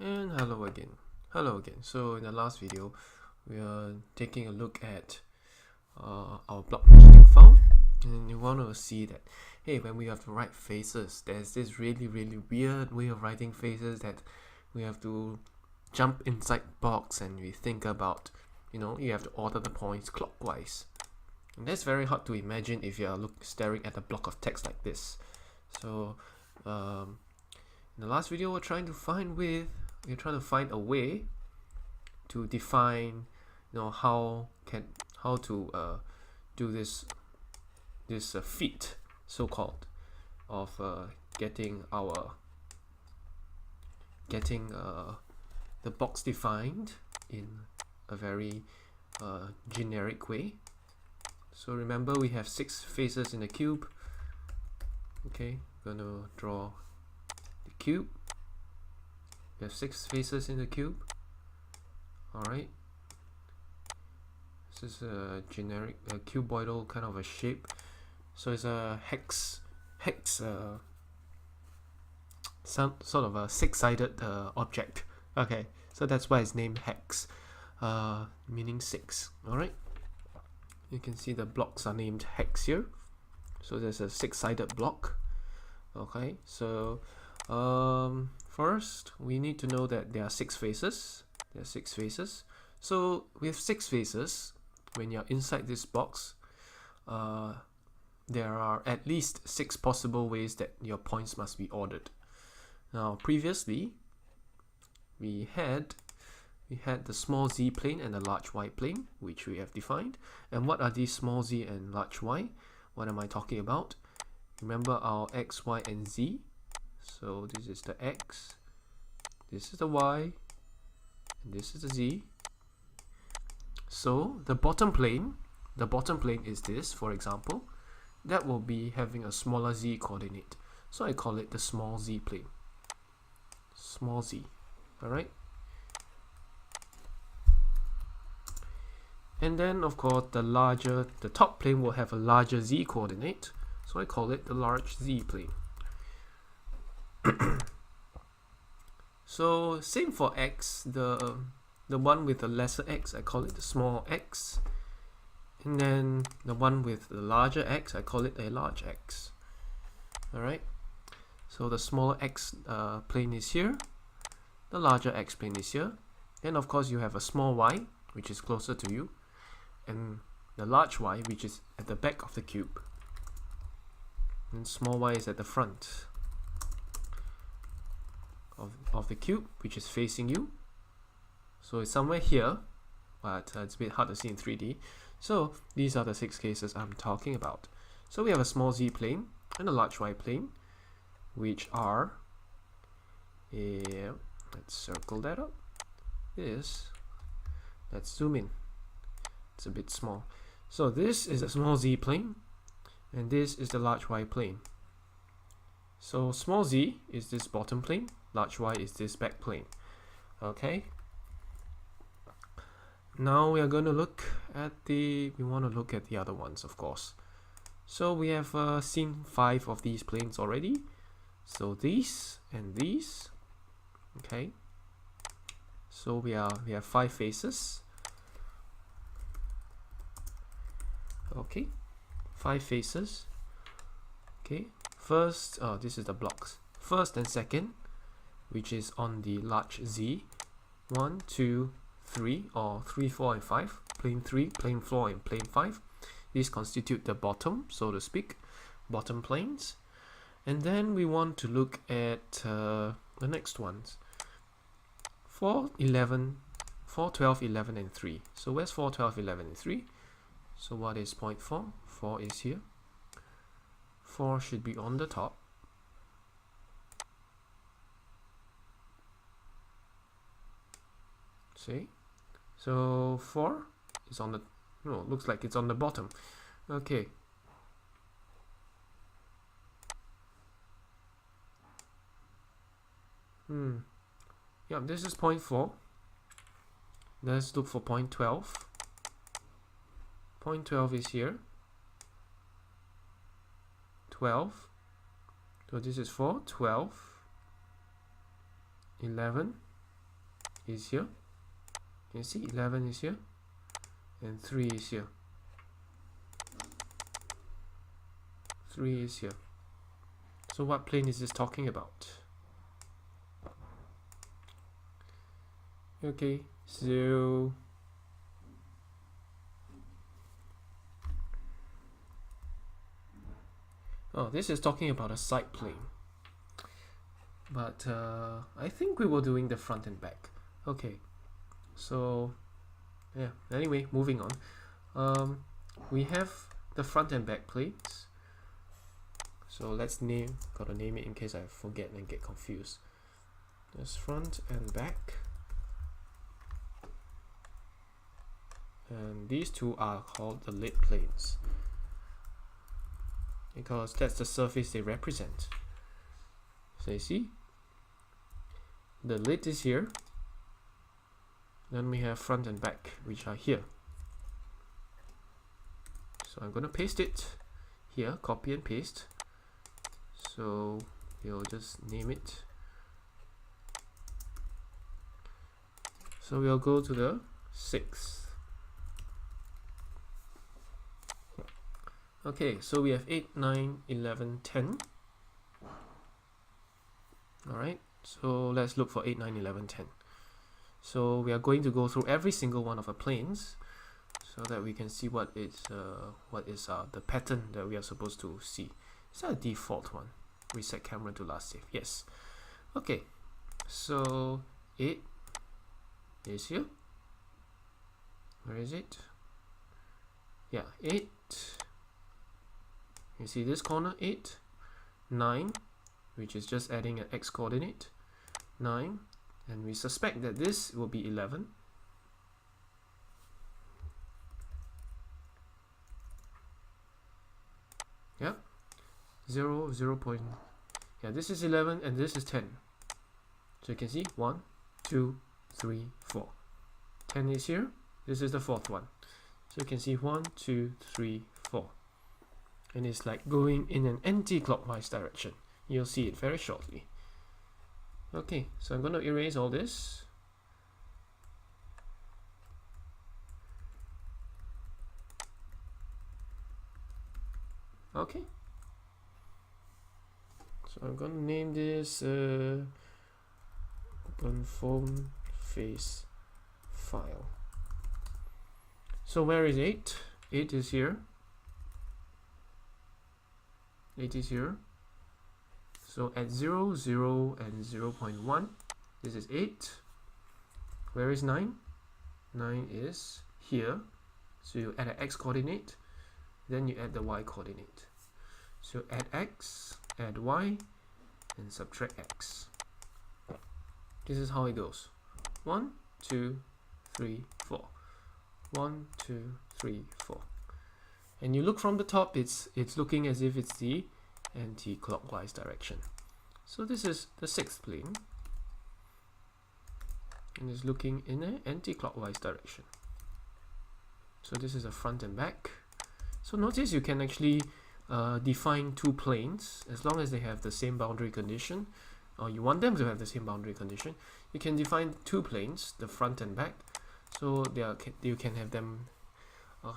And hello again. So in the last video, we are taking a look at our blockMeshDict file, and you want to see that, hey, when we have to write faces, there's this really weird way of writing faces that we have to jump inside box and we think about, you have to order the points clockwise. And that's very hard to imagine if you are staring at a block of text like this. So in the last video, we're trying to find a way to define, how to do this feat, so-called, of getting the box defined in a very generic way. So remember, we have 6 faces in the cube. Okay, I'm gonna draw the cube. We have 6 faces in the cube. Alright. This is a generic cuboidal kind of a shape. So it's a hex some sort of a 6-sided object. Okay, so that's why it's named hex, meaning 6. Alright. You can see the blocks are named hex here. So there's a 6-sided block. Okay, so first we need to know that there are 6 faces. So with 6 faces, when you're inside this box, there are at least 6 possible ways that your points must be ordered. Now previously we had the small z plane and the large y plane, which we have defined. And what are these small z and large y? What am I talking about? Remember our x, y, and z. So this is the x, this is the y, and this is the z. So the bottom plane is this, for example. That will be having a smaller z coordinate. So I call it the small z plane. Small z. Alright? And then of course the top plane will have a larger z coordinate. So I call it the large z plane. So same for x, the one with the lesser x, I call it the small x. And then the one with the larger x, I call it a large x. Alright, so the smaller x plane is here, the larger x plane is here. Then of course you have a small y, which is closer to you, and the large y, which is at the back of the cube. And small y is at the front of the cube, which is facing you. So it's somewhere here, but it's a bit hard to see in 3D. So these are the 6 cases I'm talking about. So we have a small z plane and a large y plane, which are, let's circle that up. Let's zoom in. It's a bit small. So this is a small z plane, and this is the large y plane. So small z is this bottom plane, large y is this back plane. Okay. Now we are going to look at we want to look at the other ones, of course. So we have seen 5 of these planes already. So these and these. Okay. So we have 5 faces. Okay. 5 faces. Okay. First, this is the blocks. First and second, which is on the large z. 1, 2, 3, or 3, 4, and 5. Plane 3, plane 4, and plane 5. These constitute the bottom, so to speak, bottom planes. And then we want to look at the next ones. 4, 12, 11, and 3. So where's 4, 12, 11, and 3? So what is point 4? 4 is here. 4 should be on the top. See? So 4 is on the, looks like it's on the bottom. Okay. Yeah, this is point 4. Let's look for point 12. Point 12 is here. 12. So this is 4, 12, 11, is here. You see 11 is here and 3 is here. 3 is here. So what plane is this talking about? Okay, so this is talking about a side plane. But I think we were doing the front and back. Okay, so yeah, anyway, moving on. We have the front and back planes. So let's gotta name it in case I forget and get confused. There's front and back. And these two are called the lid planes, because that's the surface they represent. So you see, the lid is here, then we have front and back, which are here. So I'm going to paste it here, copy and paste. So we'll just name it. So we'll go to the 6th. Okay, so we have 8, 9, 11, 10. Alright, so let's look for 8, 9, 11, 10. So we are going to go through every single one of the planes so that we can see what is the pattern that we are supposed to see. Is that a default one? Reset camera to last save. Yes. Okay, so 8 is here. Where is it? Yeah, 8. You see this corner, 8, 9, which is just adding an x coordinate, 9, and we suspect that this will be 11. Yeah, 0, 0 point. Yeah, this is 11 and this is 10. So you can see 1, 2, 3, 4. 10 is here. This is the 4th one. So you can see 1, 2, 3, 4. And it's like going in an anti-clockwise direction. You'll see it very shortly. Okay, so I'm going to erase all this. Okay. So I'm going to name this OpenFoam face file. So where is 8? 8 is here. 8 is here. So at 0, 0, and 0.1, this is 8. Where is 9? 9 is here. So you add an x coordinate, then you add the y coordinate. So add x, add y, and subtract x. This is how it goes. 1, 2, 3, 4. 1, 2, 3, 4. And you look from the top, it's looking as if it's the anti-clockwise direction. So this is the 6th plane, and it's looking in an anti-clockwise direction. So this is a front and back. So notice you can actually define two planes as long as they have the same boundary condition, or you want them to have the same boundary condition. You can define two planes, the front and back, so you can have them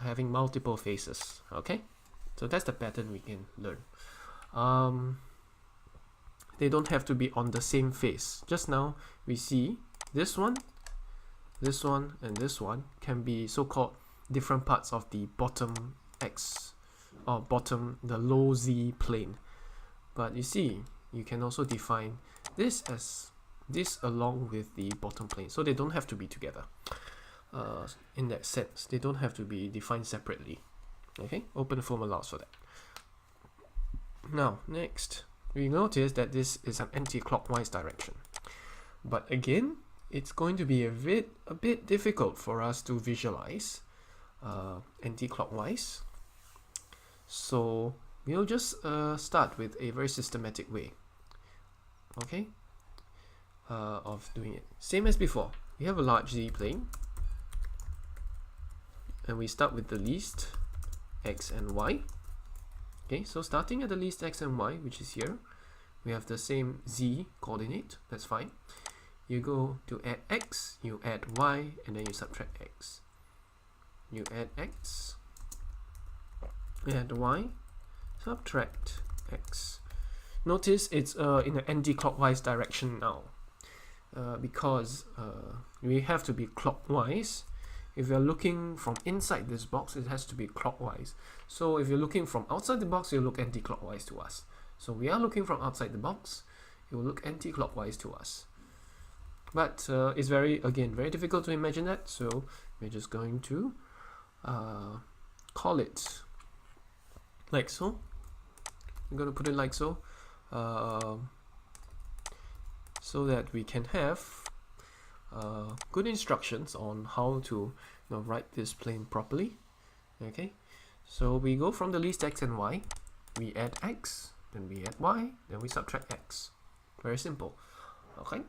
having multiple faces. Okay, so that's the pattern we can learn. They don't have to be on the same face. Just now we see this one, and this one can be so-called different parts of the bottom x, or the low z plane. But you see, you can also define this as this along with the bottom plane, so they don't have to be together. In that sense, they don't have to be defined separately. Okay, OpenFoam allows for that. Now, next, we notice that this is an anti-clockwise direction. But again, it's going to be a bit difficult for us to visualize anti-clockwise. So we'll just start with a very systematic way, okay, of doing it. Same as before, we have a large z plane, and we start with the least x and y. Okay, so starting at the least x and y, which is here, we have the same z coordinate, that's fine. you go to add x, you add y, and then you subtract x. You add x, add y, subtract x. Notice it's in an anti-clockwise direction now, because we have to be clockwise. If you're looking from inside this box, it has to be clockwise. So if you're looking from outside the box, you look anti-clockwise to us. So we are looking from outside the box, it will look anti-clockwise to us. But it's very difficult to imagine that, so we're just going to call it like so. I'm going to put it like so, so that we can have good instructions on how to write this plane properly. Okay, so we go from the least x and y, we add x, then we add y, then we subtract x. Very simple. Okay.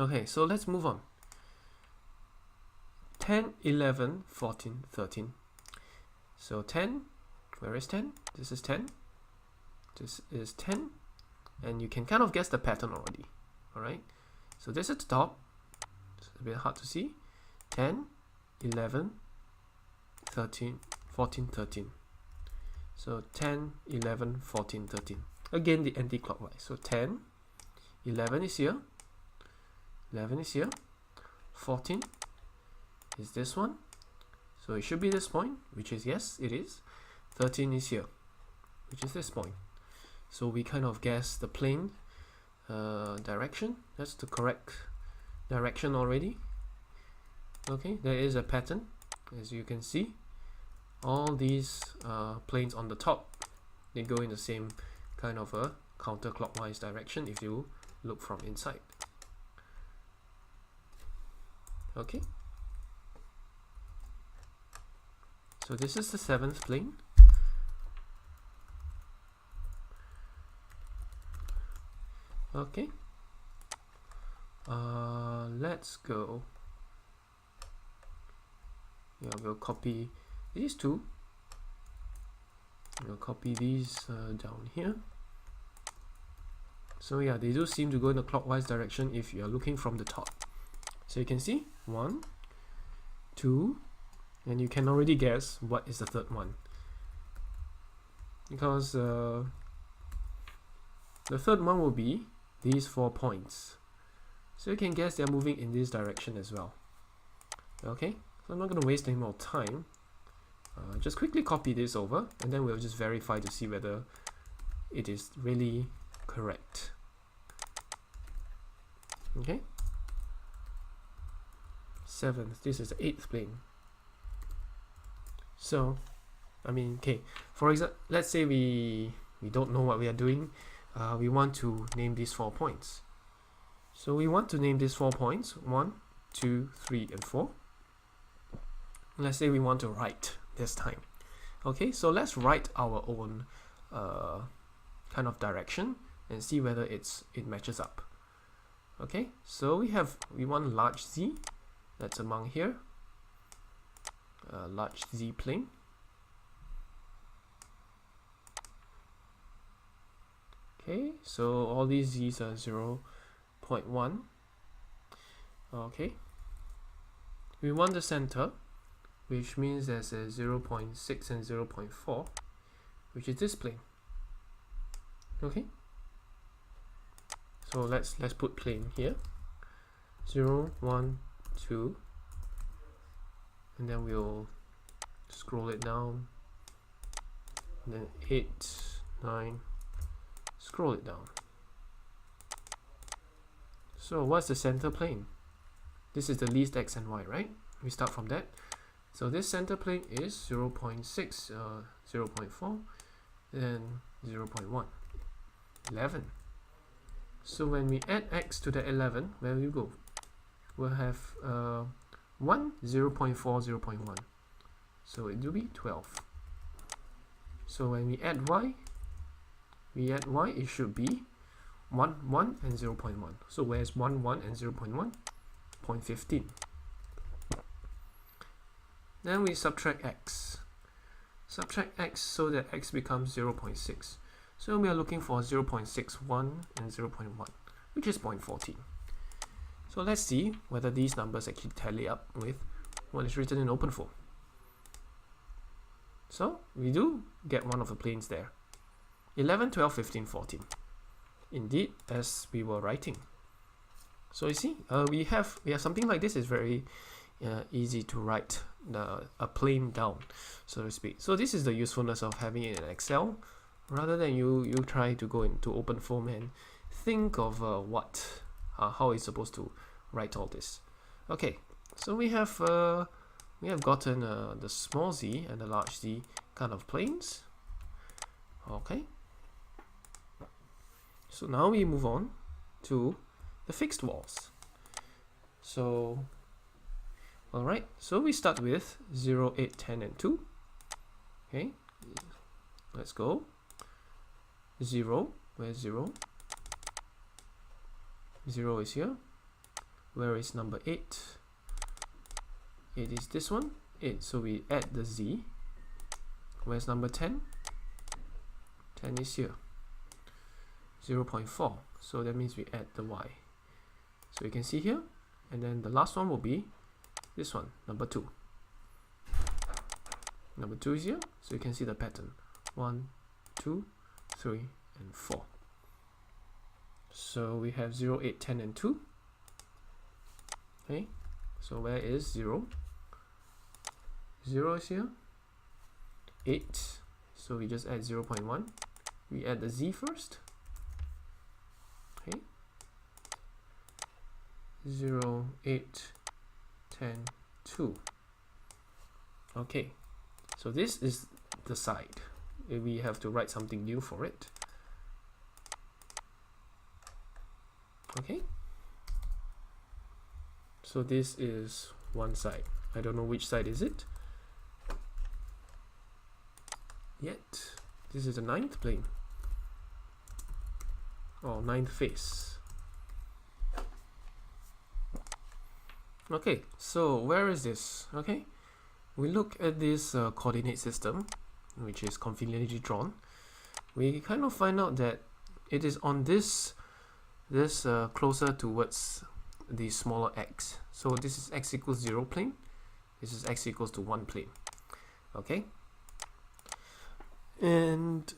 Okay, so let's move on. 10, 11, 14, 13. So 10, where is 10? This is 10. This is 10. And you can kind of guess the pattern already. Alright, so this is the top. It's a bit hard to see. 10, 11, 13, 14, 13. So 10, 11, 14, 13. Again, the anti-clockwise. So 10, 11 is here, 11 is here, 14 is this one, so it should be this point, which is yes, it is. 13 is here, which is this point. So we kind of guess the plane direction. That's the correct direction already. Okay, there is a pattern, as you can see. All these planes on the top, they go in the same kind of a counterclockwise direction if you look from inside. Okay, so this is the 7th plane. Okay, let's go. Yeah, we'll copy these two. We'll copy these down here. So yeah, they do seem to go in the clockwise direction if you're looking from the top. So you can see 1, 2, and you can already guess what is the third one, because the third one will be these 4 points. So you can guess they're moving in this direction as well. Okay, so I'm not going to waste any more time. Just quickly copy this over, and then we'll just verify to see whether it is really correct. Okay, 7th, this is the 8th plane. So I mean, okay, for example, let's say we don't know what we are doing. We want to name these 4 points. So we want to name these 4 points, 1, 2, 3, and 4. Let's say we want to write this time. Okay, so let's write our own kind of direction and see whether it matches up. Okay, so we want large Z, that's among here, large Z plane. Okay, so all these Z's are 0.1. Okay, we want the center, which means there's a 0.6 and 0.4, which is this plane. Okay, so let's put plane here, 0, 1, 2, and then we'll scroll it down, and then 8, 9, scroll it down. So what's the center plane? This is the least x and y, right? We start from that. So this center plane is 0.6, 0.4, then 0.1, 11. So when we add x to the 11, where will you go? We'll have 1, 0.4, 0.1. So it will be 12. So when we add y, it should be 1, 1, and 0.1. So where's 1, 1, and 0.1? 0.15. Then we subtract x. Subtract x so that x becomes 0.6. So we are looking for 0.61 and 0.1. which is 0.14. So let's see whether these numbers actually tally up with what is written in OpenFoam. So we do get one of the planes there. 11, 12, 15, 14. Indeed, as we were writing. So you see, we have something like this. Is very easy to write a plane down, so to speak. So this is the usefulness of having it in Excel, rather than you try to go into OpenFoam and think of how it's supposed to write all this. Okay, so we have gotten the small z and the large z kind of planes. Okay, so now we move on to the fixed walls. So alright, so we start with 0, 8, 10 and 2. Okay, let's go. 0, where's 0? 0 is here. Where is number 8? 8 is this one. 8, so we add the z. Where's number 10? 10 is here. 0.4, so that means we add the y. So you can see here, and then the last one will be this one, number 2. Number 2 is here, so you can see the pattern. 1, 2, 3, and 4. So we have 0, 8, 10, and 2. Okay, so where is 0? 0 is here. 8, so we just add 0.1. We add the z first. Okay, 0, 8, 10, 2. Okay, so this is the side. We have to write something new for it. Okay, so this is one side. I don't know which side is it yet. This is the 9th plane, or 9th face. Okay, so where is this? Okay, we look at this coordinate system, which is conveniently drawn. We kind of find out that it is on this closer towards the smaller x. So this is x equals 0 plane. This is x equals to 1 plane. Okay, and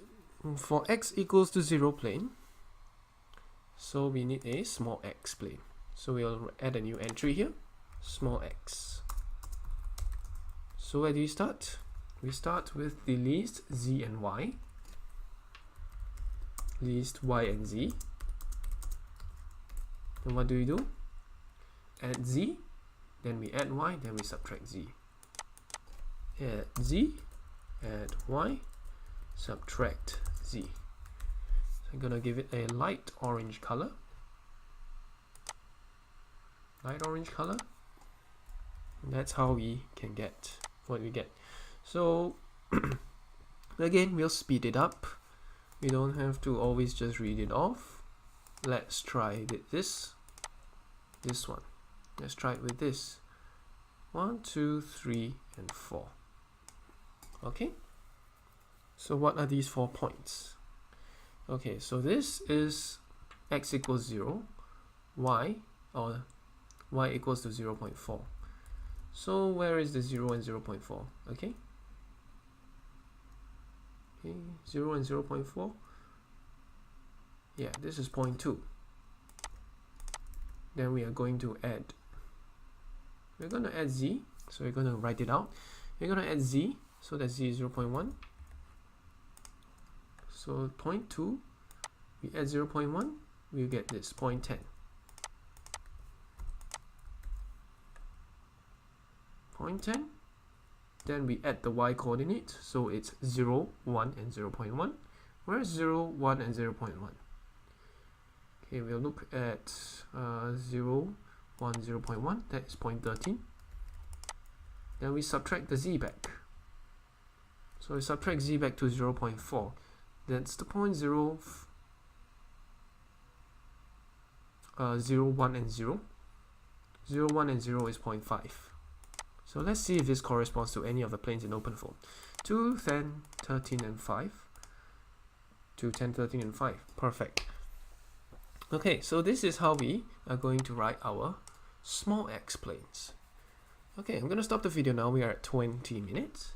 for x equals to 0 plane, so we need a small x plane. So we'll add a new entry here, small x. So where do we start? We start with the least z and y, least y and z. And what do we do? Add z, then we add y, then we subtract z. Add z, add y, subtract z. So I'm gonna give it a light orange color. Light orange color. And that's how we can get what we get. So again, we'll speed it up. We don't have to always just read it off. Let's try this one. Let's try it with this. 1, 2, 3, and 4. Okay, so what are these 4 points? Okay, so this is x equals 0, y equals to 0.4. So where is the 0 and 0.4? Okay, 0 and 0.4. Yeah, this is 0.2. Then we are going to add. We're going to add z, so we're going to write it out. We're going to add z, so that z is 0.1. So 0.2, we add 0.1, we get this 0.10. 0.10. Then we add the y coordinate, so it's 0, 1, and 0.1. Where's 0, 1, and 0.1? Okay, we'll look at 0, 1, 0.1, that is 0.13. Then we subtract the z back. So we subtract z back to 0.4. That's the 0, 1, and 0. 0, 1, and 0 is 0.5. So let's see if this corresponds to any of the planes in OpenFoam. 2, 10, 13, and 5. 2, 10, 13, and 5. Perfect. Okay, so this is how we are going to write our small x planes. Okay, I'm gonna stop the video now. We are at 20 minutes.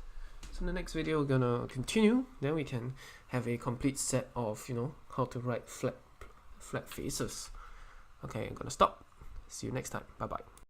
So in the next video, we're gonna continue. Then we can have a complete set of, how to write flat faces. Okay, I'm gonna stop. See you next time. Bye bye.